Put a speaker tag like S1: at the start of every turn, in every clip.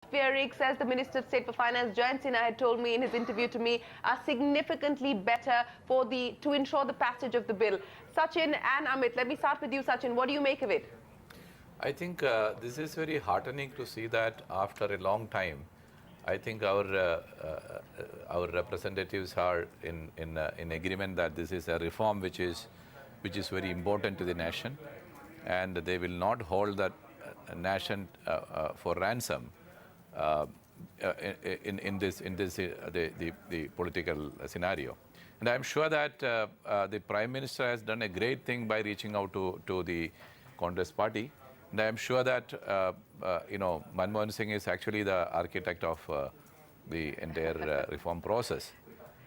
S1: Atmospherics, as the Minister of State for Finance, Jayant Sinha, had told me in his interview to me, are significantly better to ensure the passage of the bill. Sachin and Amit, let me start with you, Sachin. What do you make of it?
S2: I think this is very heartening to see that after a long time, I think our representatives are in agreement that this is a reform which is very important to the nation, and they will not hold that nation for ransom in the political scenario. And I'm sure that the Prime Minister has done a great thing by reaching out to the Congress party. And I'm sure that, Manmohan Singh is actually the architect of the entire reform process.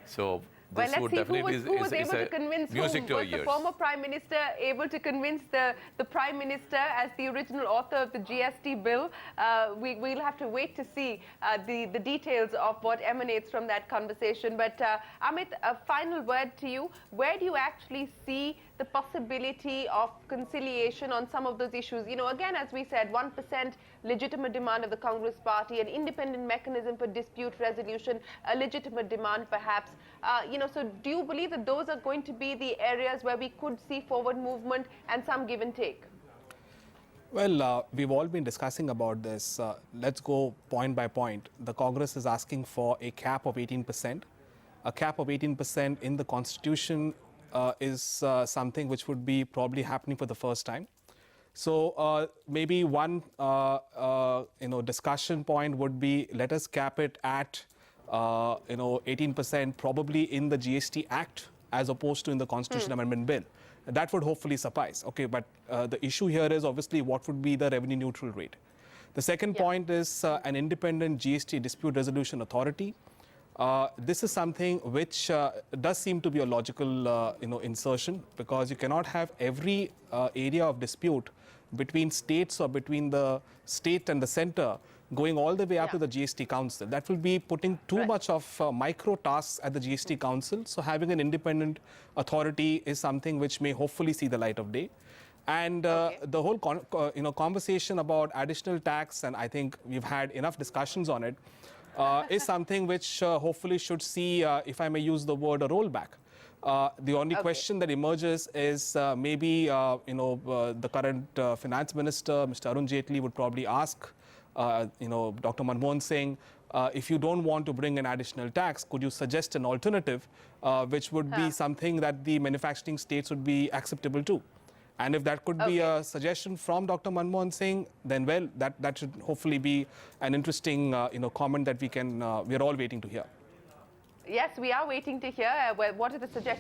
S2: So
S1: well,
S2: this would definitely
S1: who was able to convince
S2: music to our ears.
S1: Was the former Prime Minister able to convince the Prime Minister as the original author of the GST bill? We'll have to wait to see the details of what emanates from that conversation. But Amit, a final word to you. Where do you actually see the possibility of conciliation on some of those issues? You know, again, as we said, 1% legitimate demand of the Congress party, an independent mechanism for dispute resolution, a legitimate demand perhaps. So do you believe that those are going to be the areas where we could see forward movement and some give and take?
S3: Well, we've all been discussing about this. Let's go point by point. The Congress is asking for a cap of 18%. A cap of 18% in the Constitution is something which would be probably happening for the first time. So maybe one discussion point would be, let us cap it at 18% probably in the GST Act as opposed to in the Constitution Amendment Bill. That would hopefully suffice. Okay, but the issue here is obviously what would be the revenue neutral rate. The second point is an independent GST dispute resolution authority. This is something which does seem to be a logical insertion, because you cannot have every area of dispute between states or between the state and the center going all the way up to the GST Council. That will be putting too much of micro tasks at the GST Council. So having an independent authority is something which may hopefully see the light of day. And the whole conversation about additional tax, and I think we've had enough discussions on it, is something which hopefully should see, if I may use the word, a rollback. The only question that emerges is maybe the current finance minister, Mr. Arun Jaitley, would probably ask Dr. Manmohan Singh, if you don't want to bring an additional tax, could you suggest an alternative which would be something that the manufacturing states would be acceptable to? And if that could be a suggestion from Dr. Manmohan Singh, then well, that should hopefully be an interesting comment that we're all waiting to hear.
S1: Yes, we are waiting to hear. What are the suggestions?